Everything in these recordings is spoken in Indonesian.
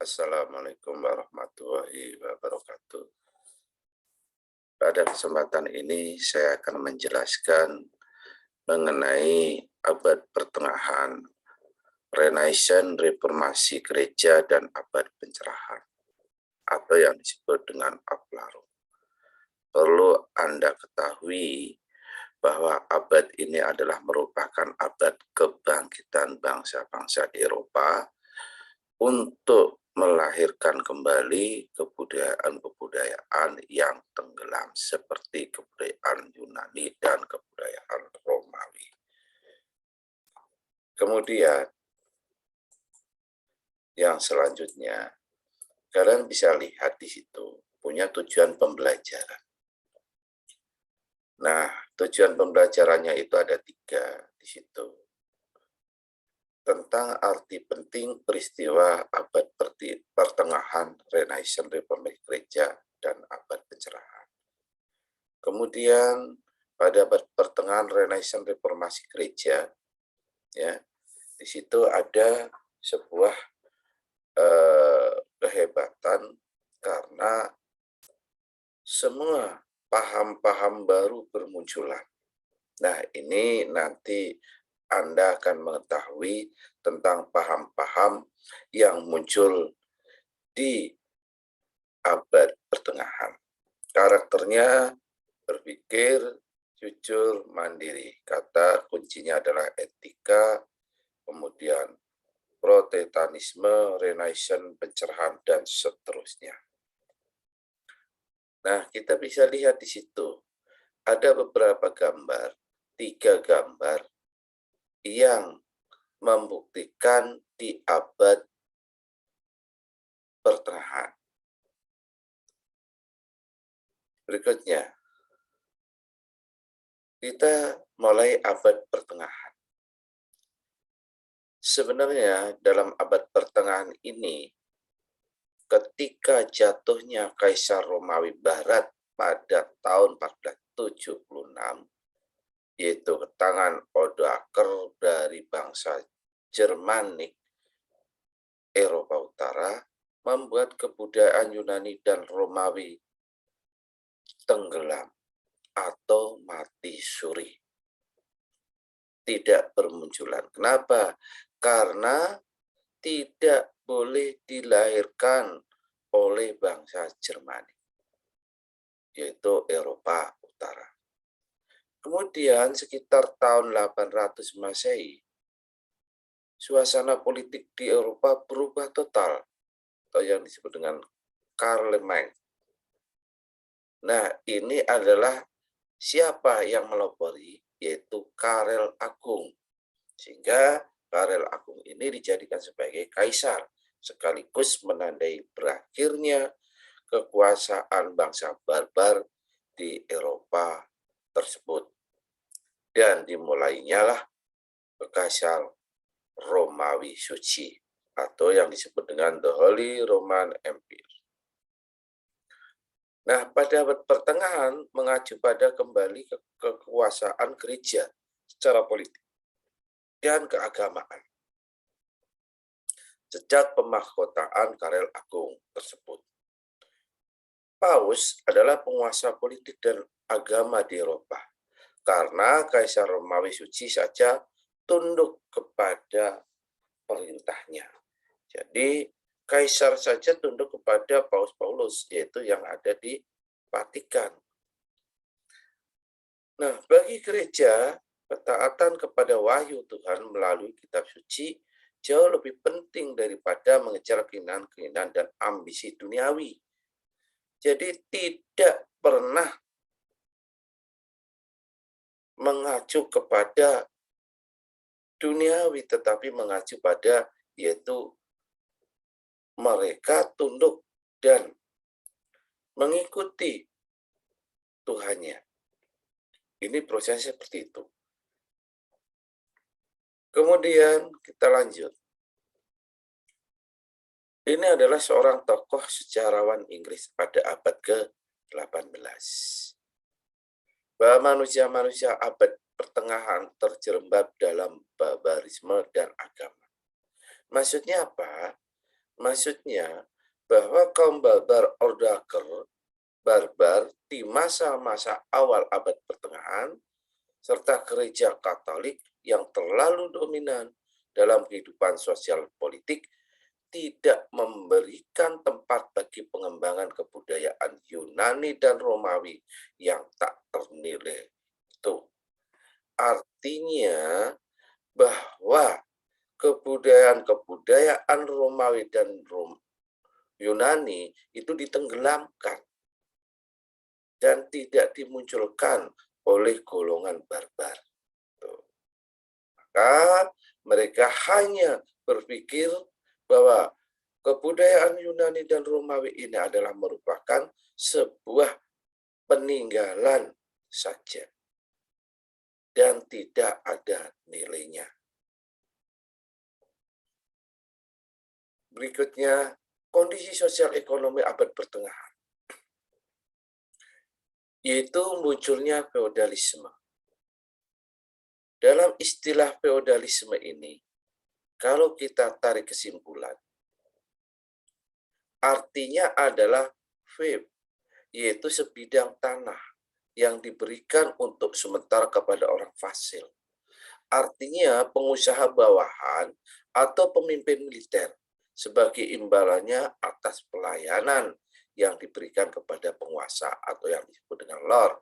Assalamualaikum warahmatullahi wabarakatuh. Pada kesempatan ini saya akan menjelaskan mengenai abad pertengahan, Renaissance, Reformasi Gereja, dan abad pencerahan, atau yang disebut dengan Aplarung. Perlu Anda ketahui bahwa abad ini adalah merupakan abad kebangkitan bangsa-bangsa di Eropa untuk melahirkan kembali kebudayaan-kebudayaan yang tenggelam seperti kebudayaan Yunani dan kebudayaan Romawi. Kemudian yang selanjutnya, kalian bisa lihat di situ punya tujuan pembelajaran. Nah, tujuan pembelajarannya itu ada 3 di situ. Tentang arti penting peristiwa abad pertengahan, Renaissance, Reformasi Gereja, dan abad pencerahan. Kemudian pada abad pertengahan, Renaissance, Reformasi Gereja, ya, di situ ada sebuah kehebatan karena semua paham-paham baru bermunculan. Nah, ini nanti Anda akan mengetahui tentang paham-paham yang muncul di abad pertengahan. Karakternya berpikir, jujur, mandiri. Kata kuncinya adalah etika, kemudian Protestantisme, Renaissance, pencerahan, dan seterusnya. Nah, kita bisa lihat di situ ada beberapa gambar, 3 gambar yang membuktikan di abad pertengahan. Berikutnya, kita mulai abad pertengahan. Sebenarnya dalam abad pertengahan ini, ketika jatuhnya Kaisar Romawi Barat pada tahun 1476, yaitu ke tangan Odoaker dari bangsa Jermanik Eropa Utara, membuat kebudayaan Yunani dan Romawi tenggelam atau mati suri, tidak bermunculan. Kenapa? Karena tidak boleh dilahirkan oleh bangsa Jermanik, yaitu Eropa Utara. Kemudian sekitar tahun 800 Masehi, suasana politik di Eropa berubah total, atau yang disebut dengan Karlemang. Nah, ini adalah siapa yang melopori, yaitu Karel Agung. Sehingga Karel Agung ini dijadikan sebagai kaisar, sekaligus menandai berakhirnya kekuasaan bangsa barbar di Eropa tersebut. Dan dimulainya lah Kekaisaran Romawi Suci, atau yang disebut dengan The Holy Roman Empire. Nah, pada abad pertengahan mengacu pada kembali kekuasaan gereja secara politik dan keagamaan sejak pemahkotaan Karel Agung tersebut. Paus adalah penguasa politik dan agama di Eropa, karena Kaisar Romawi Suci saja tunduk kepada perintahnya. Jadi, Kaisar saja tunduk kepada Paus Paulus, yaitu yang ada di Vatikan. Nah, bagi gereja, ketaatan kepada wahyu Tuhan melalui kitab suci jauh lebih penting daripada mengejar keinginan-keinginan dan ambisi duniawi. Jadi tidak pernah mengacu kepada duniawi, tetapi mengacu pada, yaitu mereka tunduk dan mengikuti Tuhannya. Ini prosesnya seperti itu. Kemudian kita lanjut. Ini adalah seorang tokoh sejarawan Inggris pada abad ke-18. Bahwa manusia-manusia abad pertengahan terjerembab dalam barbarisme dan agama. Maksudnya apa? Maksudnya bahwa kaum barbar di masa-masa awal abad pertengahan serta gereja Katolik yang terlalu dominan dalam kehidupan sosial politik tidak memberikan tempat bagi pengembangan kebudayaan Yunani dan Romawi yang tak ternilai. Itu artinya bahwa kebudayaan Romawi dan Yunani itu ditenggelamkan dan tidak dimunculkan oleh golongan barbar. Maka mereka hanya berpikir bahwa kebudayaan Yunani dan Romawi ini adalah merupakan sebuah peninggalan saja dan tidak ada nilainya. Berikutnya, kondisi sosial ekonomi abad pertengahan, yaitu munculnya feodalisme. Dalam istilah feodalisme ini, kalau kita tarik kesimpulan, artinya adalah feu, yaitu sebidang tanah yang diberikan untuk sementara kepada orang fasil. Artinya pengusaha bawahan atau pemimpin militer sebagai imbalannya atas pelayanan yang diberikan kepada penguasa atau yang disebut dengan lord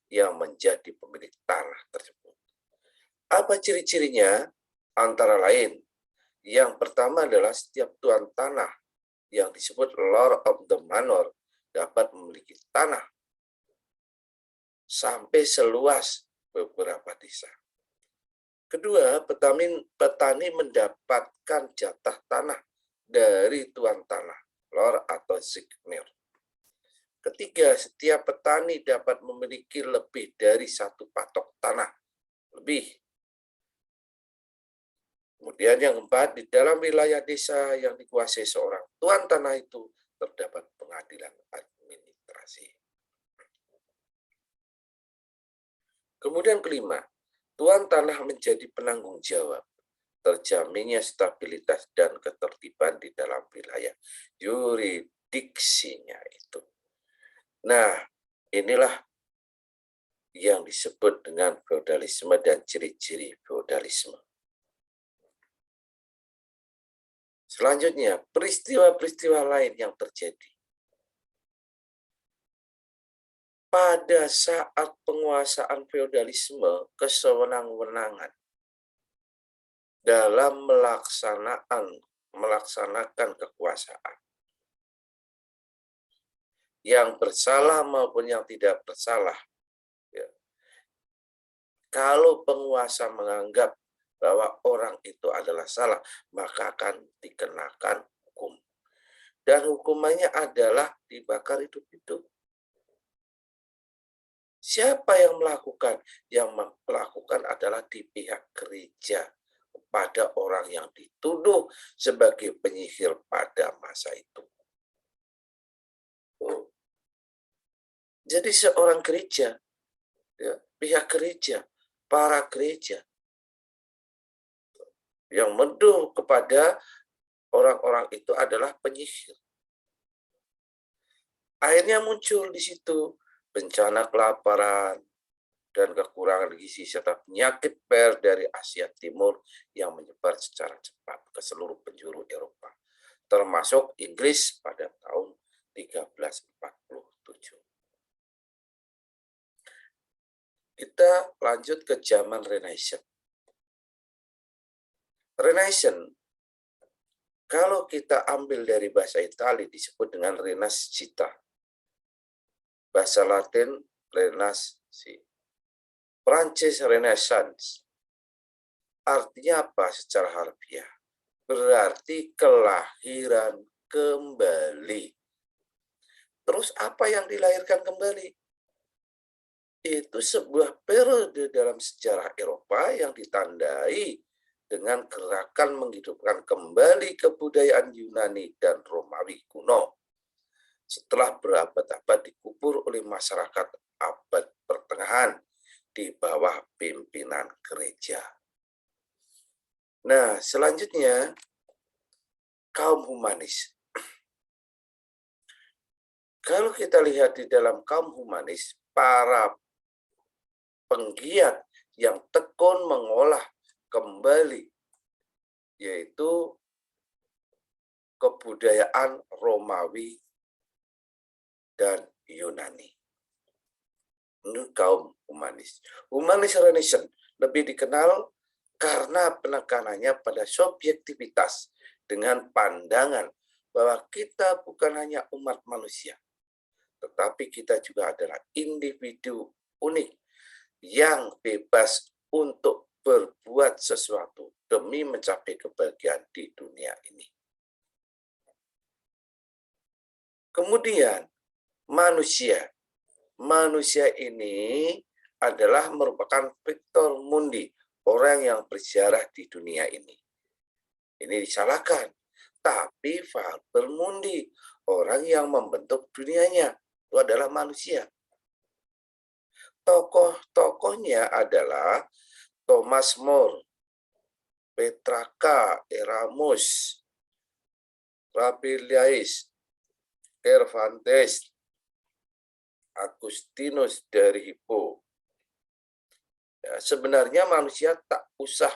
yang menjadi pemilik tanah tersebut. Apa ciri-cirinya? Antara lain, yang pertama adalah setiap tuan tanah yang disebut Lord of the Manor dapat memiliki tanah sampai seluas beberapa desa. Kedua, petani mendapatkan jatah tanah dari tuan tanah, Lord atau Signor. Ketiga, setiap petani dapat memiliki lebih dari satu patok tanah lebih. Kemudian yang keempat, di dalam wilayah desa yang dikuasai seorang tuan tanah itu terdapat pengadilan administrasi. Kemudian kelima, tuan tanah menjadi penanggung jawab terjaminnya stabilitas dan ketertiban di dalam wilayah yuridiksinya itu. Nah, inilah yang disebut dengan feodalisme dan ciri-ciri feodalisme. Selanjutnya, peristiwa-peristiwa lain yang terjadi. Pada saat penguasaan feodalisme, kesewenang-wenangan dalam melaksanakan kekuasaan. Yang bersalah maupun yang tidak bersalah. Ya. Kalau penguasa menganggap bahwa orang itu adalah salah, maka akan dikenakan hukum. Dan hukumannya adalah dibakar hidup-hidup. Siapa yang melakukan? Yang melakukan adalah di pihak gereja kepada orang yang dituduh sebagai penyihir pada masa itu. Jadi seorang gereja, ya, pihak gereja, para gereja, yang menuduh kepada orang-orang itu adalah penyihir. Akhirnya muncul di situ bencana kelaparan dan kekurangan gizi serta penyakit per dari Asia Timur yang menyebar secara cepat ke seluruh penjuru Eropa, termasuk Inggris pada tahun 1347. Kita lanjut ke zaman Renaissance. Renaissance, kalau kita ambil dari bahasa Italia disebut dengan Renascita. Bahasa Latin Renasci. Prancis Renaissance. Artinya apa secara harfiah? Berarti kelahiran kembali. Terus apa yang dilahirkan kembali? Itu sebuah periode dalam sejarah Eropa yang ditandai dengan gerakan menghidupkan kembali kebudayaan Yunani dan Romawi kuno setelah berabad-abad dikubur oleh masyarakat abad pertengahan di bawah pimpinan gereja. Nah, selanjutnya kaum humanis. Kalau kita lihat di dalam kaum humanis, para penggiat yang tekun mengolah kembali, yaitu kebudayaan Romawi dan Yunani. Ini kaum humanis. Humanis Renaissance lebih dikenal karena penekanannya pada subjektivitas dengan pandangan bahwa kita bukan hanya umat manusia, tetapi kita juga adalah individu unik yang bebas untuk berbuat sesuatu demi mencapai kebahagiaan di dunia ini. Kemudian manusia ini adalah merupakan Victor Mundi, orang yang bersejarah di dunia ini. Ini disalahkan, tapi Faber Mundi, orang yang membentuk dunianya, itu adalah manusia. Tokoh-tokohnya adalah Thomas More, Petrarca, Erasmus, Rabelais, Cervantes, Agustinus dari Hippo. Ya, sebenarnya manusia tak usah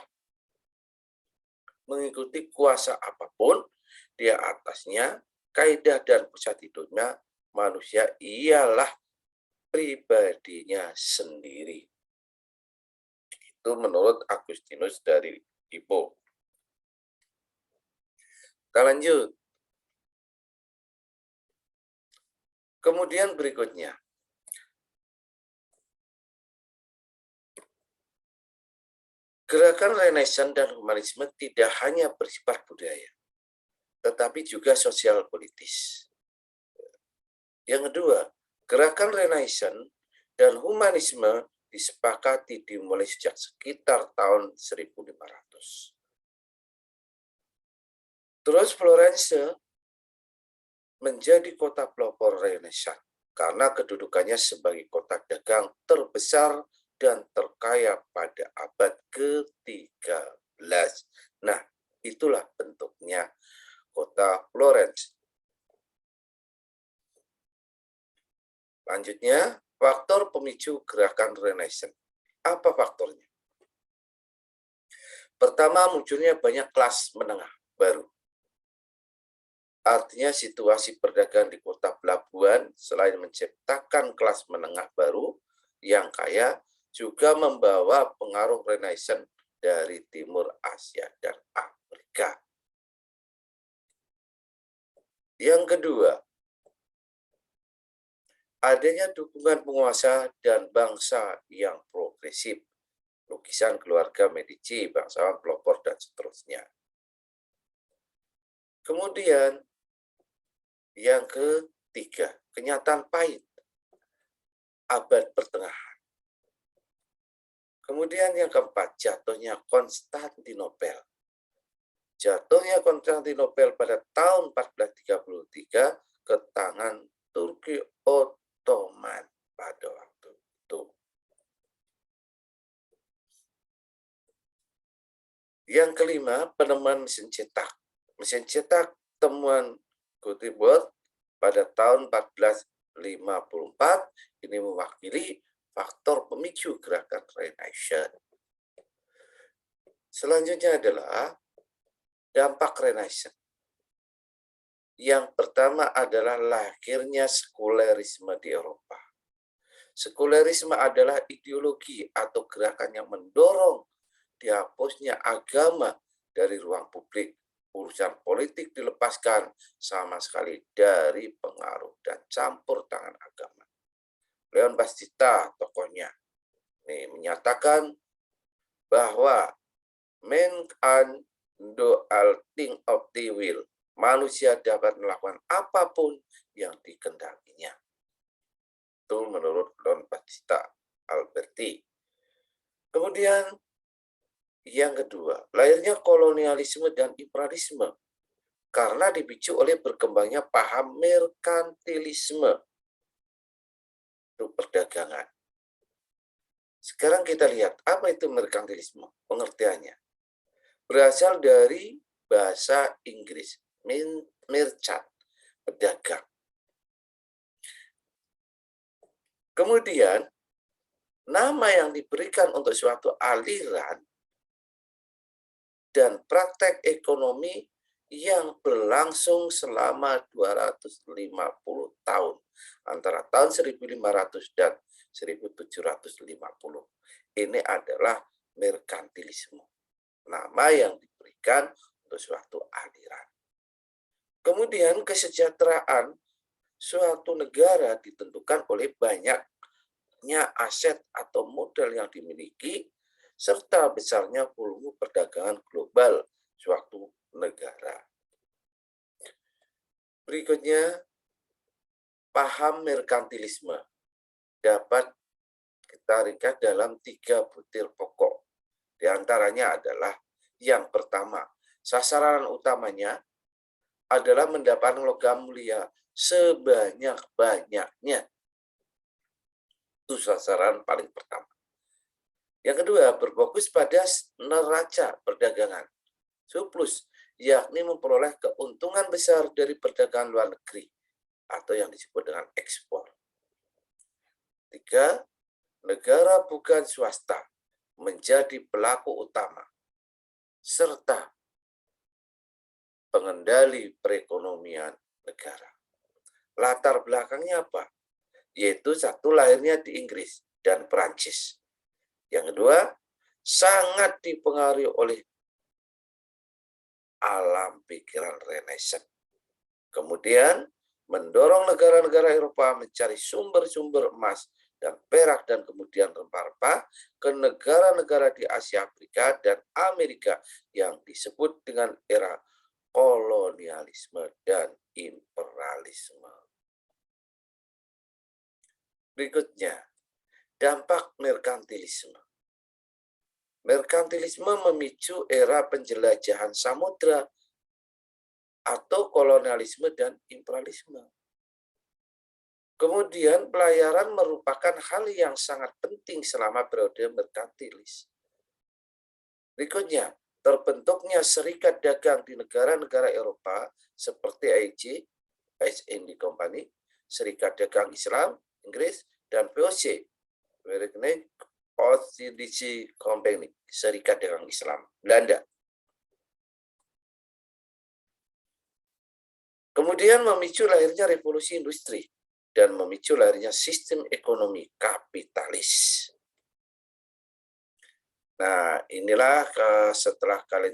mengikuti kuasa apapun, di atasnya kaidah dan pusat hidupnya manusia ialah pribadinya sendiri. Itu menurut Agustinus dari Hippo. Kita lanjut. Kemudian berikutnya, gerakan Renaissance dan humanisme tidak hanya bersifat budaya, tetapi juga sosial politis. Yang kedua, gerakan Renaissance dan humanisme disepakati dimulai sejak sekitar tahun 1500. Terus Florence menjadi kota pelopor Renaissance karena kedudukannya sebagai kota dagang terbesar dan terkaya pada abad ke-13. Nah, itulah bentuknya kota Florence. Lanjutnya, faktor pemicu gerakan Renaissance. Apa faktornya? Pertama, munculnya banyak kelas menengah baru. Artinya situasi perdagangan di kota pelabuhan selain menciptakan kelas menengah baru yang kaya, juga membawa pengaruh Renaissance dari Timur Asia dan Afrika. Yang kedua, adanya dukungan penguasa dan bangsa yang progresif. Lukisan keluarga Medici, bangsawan pelopor, dan seterusnya. Kemudian, yang ketiga, kenyataan pahit abad pertengahan. Kemudian yang keempat, jatuhnya Konstantinopel. Jatuhnya Konstantinopel pada tahun 1433 ke tangan Turki Ottoman pada waktu itu. Yang kelima, penemuan mesin cetak. Mesin cetak temuan Gutenberg pada tahun 1454 ini mewakili faktor pemicu gerakan Renaissance. Selanjutnya adalah dampak Renaissance. Yang pertama adalah lahirnya sekulerisme di Eropa. Sekulerisme adalah ideologi atau gerakan yang mendorong dihapusnya agama dari ruang publik. Urusan politik dilepaskan sama sekali dari pengaruh dan campur tangan agama. Leon Battista, tokohnya, ini menyatakan bahwa man can do all things of the will. Manusia dapat melakukan apapun yang dikehendakinya. Itu menurut Leon Battista Alberti. Kemudian yang kedua, lahirnya kolonialisme dan imperialisme karena dipicu oleh berkembangnya paham merkantilisme, itu perdagangan. Sekarang kita lihat apa itu merkantilisme, pengertiannya. Berasal dari bahasa Inggris, merchant, pedagang. Kemudian, nama yang diberikan untuk suatu aliran dan praktek ekonomi yang berlangsung selama 250 tahun, antara tahun 1500 dan 1750. Ini adalah merkantilisme, nama yang diberikan untuk suatu aliran. Kemudian kesejahteraan suatu negara ditentukan oleh banyaknya aset atau modal yang dimiliki, serta besarnya volume perdagangan global suatu negara. Berikutnya, paham merkantilisme dapat kita ringkas dalam 3 butir pokok. Di antaranya adalah yang pertama, sasaran utamanya adalah mendapatkan logam mulia sebanyak-banyaknya. Itu sasaran paling pertama. Yang kedua, berfokus pada neraca perdagangan, surplus, yakni memperoleh keuntungan besar dari perdagangan luar negeri, atau yang disebut dengan ekspor. 3, negara bukan swasta menjadi pelaku utama, serta pengendali perekonomian negara. Latar belakangnya apa? Yaitu satu, lahirnya di Inggris dan Perancis. Yang kedua, sangat dipengaruhi oleh alam pikiran Renaissance. Kemudian, mendorong negara-negara Eropa mencari sumber-sumber emas dan perak dan kemudian rempah-rempah ke negara-negara di Asia, Afrika, dan Amerika yang disebut dengan era kolonialisme dan imperialisme. Berikutnya, dampak merkantilisme. Merkantilisme memicu era penjelajahan samudra atau kolonialisme dan imperialisme. Kemudian pelayaran merupakan hal yang sangat penting selama periode merkantilis. Berikutnya, terbentuknya serikat dagang di negara-negara Eropa seperti AEG, East India Company, Serikat Dagang Islam, Inggris, dan VOC, Verenigde Oost-Indische Compagnie, Serikat Dagang Islam, Belanda. Kemudian memicu lahirnya revolusi industri dan memicu lahirnya sistem ekonomi kapitalis. Nah, inilah setelah kalian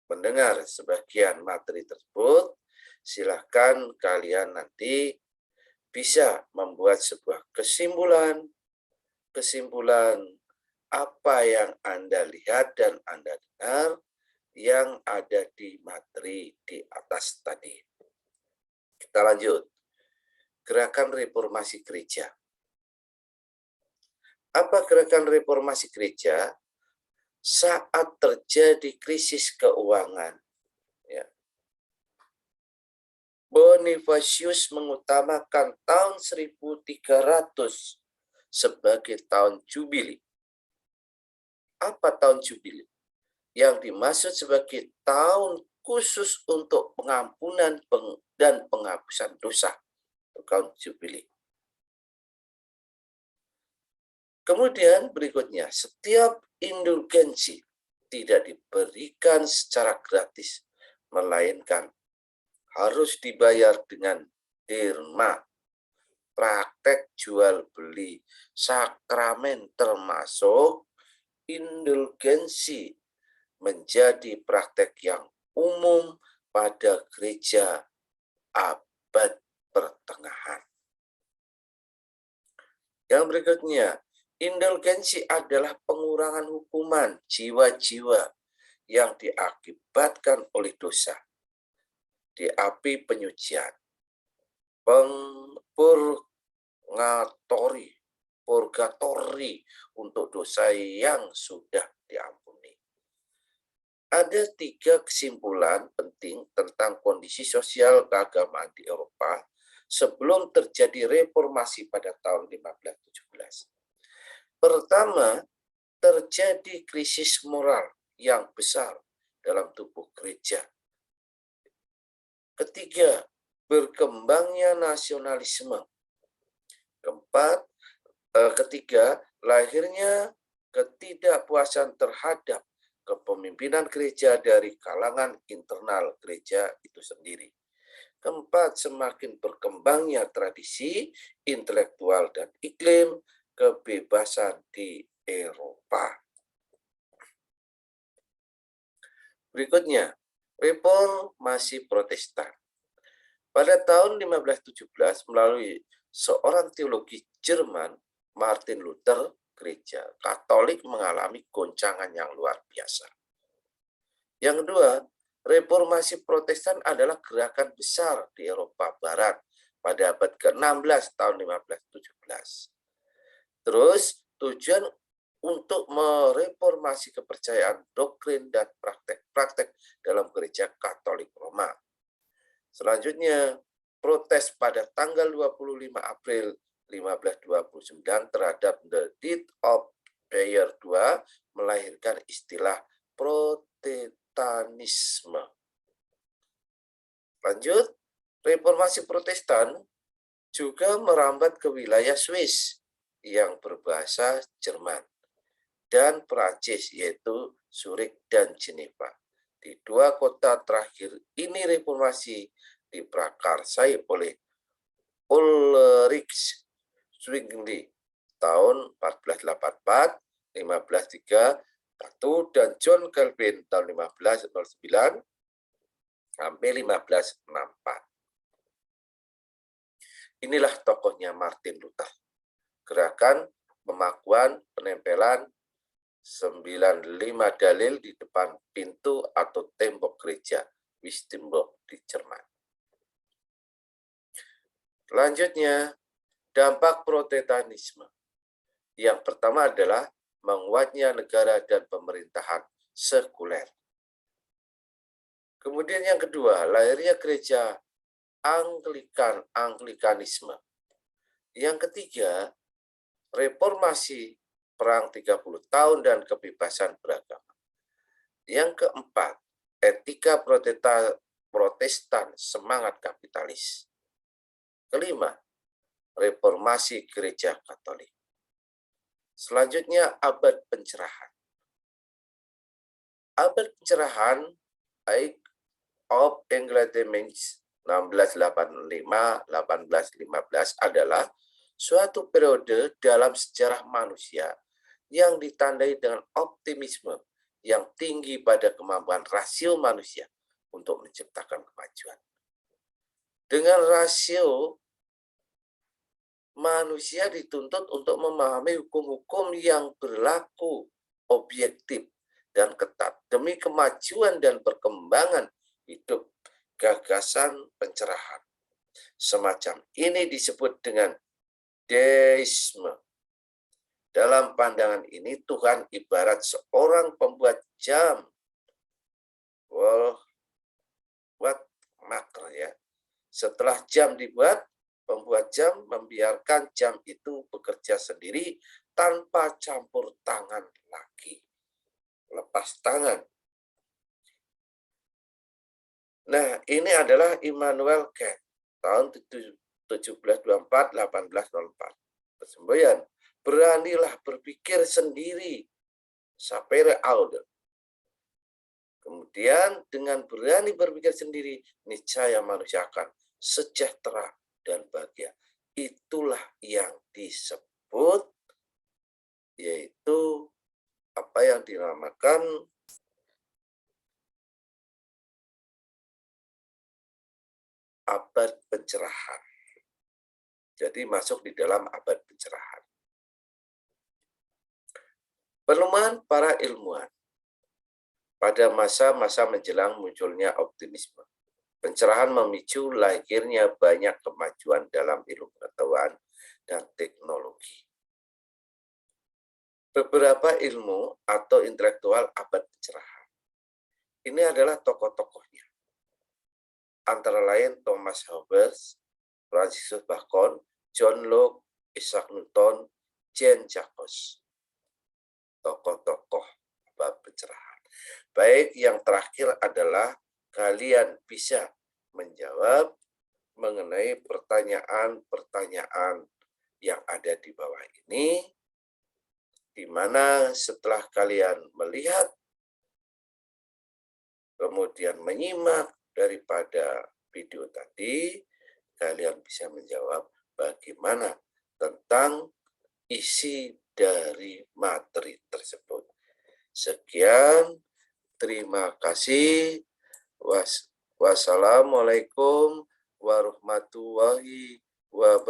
mendengar sebagian materi tersebut, silahkan kalian nanti bisa membuat sebuah kesimpulan apa yang Anda lihat dan Anda dengar yang ada di materi di atas tadi. Kita lanjut. Gerakan Reformasi Gereja. Apa gerakan reformasi gereja? Saat terjadi krisis keuangan, ya, Bonifacius mengutamakan tahun 1300 sebagai tahun jubili. Apa tahun jubili? Yang dimaksud sebagai tahun khusus untuk pengampunan dan penghapusan dosa. Tahun jubili. Kemudian berikutnya, setiap indulgensi tidak diberikan secara gratis, melainkan harus dibayar dengan dirma, praktek jual beli, sakramen termasuk indulgensi menjadi praktek yang umum pada gereja abad pertengahan. Yang berikutnya, indulgensi adalah pengurangan hukuman jiwa-jiwa yang diakibatkan oleh dosa di api penyucian, purgatori untuk dosa yang sudah diampuni. Ada 3 kesimpulan penting tentang kondisi sosial keagamaan di Eropa sebelum terjadi reformasi pada tahun 1517. Pertama, terjadi krisis moral yang besar dalam tubuh gereja. Ketiga, berkembangnya nasionalisme. Ketiga, lahirnya ketidakpuasan terhadap kepemimpinan gereja dari kalangan internal gereja itu sendiri. Keempat, semakin berkembangnya tradisi intelektual dan iklim kebebasan di Eropa. Berikutnya, reformasi Protestan. Pada tahun 1517 melalui seorang teologi Jerman, Martin Luther, gereja Katolik mengalami goncangan yang luar biasa. Yang kedua, reformasi Protestan adalah gerakan besar di Eropa Barat pada abad ke-16 tahun 1517. Terus tujuan untuk mereformasi kepercayaan doktrin dan praktek-praktek dalam gereja Katolik Roma. Selanjutnya, protes pada tanggal 25 April 1529 terhadap The Deed of Bayer II melahirkan istilah Protestanisme. Lanjut, reformasi Protestan juga merambat ke wilayah Swiss yang berbahasa Jerman dan Prancis, yaitu Zurich dan Geneva. Di dua kota terakhir ini reformasi diprakarsai oleh Ulrich Zwingli tahun 1484, 1531 dan John Calvin tahun 1509 sampai 1564. Inilah tokohnya Martin Luther. Gerakan pemakuan penempelan 95 dalil di depan pintu atau tembok gereja Wistemburg di Jerman. Selanjutnya, dampak Protestantisme. Yang pertama adalah menguatnya negara dan pemerintahan sekuler. Kemudian yang kedua, lahirnya gereja Anglikanisme. Yang ketiga, reformasi perang 30 tahun dan kebebasan beragama. Yang keempat, etika Protestan semangat kapitalis. Kelima, reformasi gereja Katolik. Selanjutnya, abad pencerahan. Abad pencerahan, Age of Enlightenment 1685-1815 adalah suatu periode dalam sejarah manusia yang ditandai dengan optimisme yang tinggi pada kemampuan rasio manusia untuk menciptakan kemajuan. Dengan rasio, manusia dituntut untuk memahami hukum-hukum yang berlaku objektif dan ketat demi kemajuan dan perkembangan hidup. Gagasan pencerahan semacam ini disebut dengan deisme. Dalam pandangan ini, Tuhan ibarat seorang pembuat jam, Wattmaker ya. Setelah jam dibuat, pembuat jam membiarkan jam itu bekerja sendiri tanpa campur tangan lagi. Lepas tangan. Nah, ini adalah Immanuel Kant tahun 1724-1804. Persembayan, beranilah berpikir sendiri. Sapere aude. Kemudian dengan berani berpikir sendiri, niscaya manusia akan sejahtera dan bahagia. Itulah yang disebut, yaitu apa yang dinamakan abad pencerahan. Jadi masuk di dalam abad pencerahan. Penemuan para ilmuwan. Pada masa-masa menjelang munculnya optimisme, pencerahan memicu lahirnya banyak kemajuan dalam ilmu pengetahuan dan teknologi. Beberapa ilmu atau intelektual abad pencerahan. Ini adalah tokoh-tokohnya. Antara lain Thomas Hobbes, Francis Bacon, John Locke, Isaac Newton, Jean Jacques. Tokoh-tokoh abad pencerahan. Baik, yang terakhir adalah kalian bisa menjawab mengenai pertanyaan-pertanyaan yang ada di bawah ini, di mana setelah kalian melihat, kemudian menyimak daripada video tadi, kalian bisa menjawab bagaimana tentang isi dari materi tersebut. Sekian, terima kasih. Wassalamualaikum warahmatullahi wabarakatuh.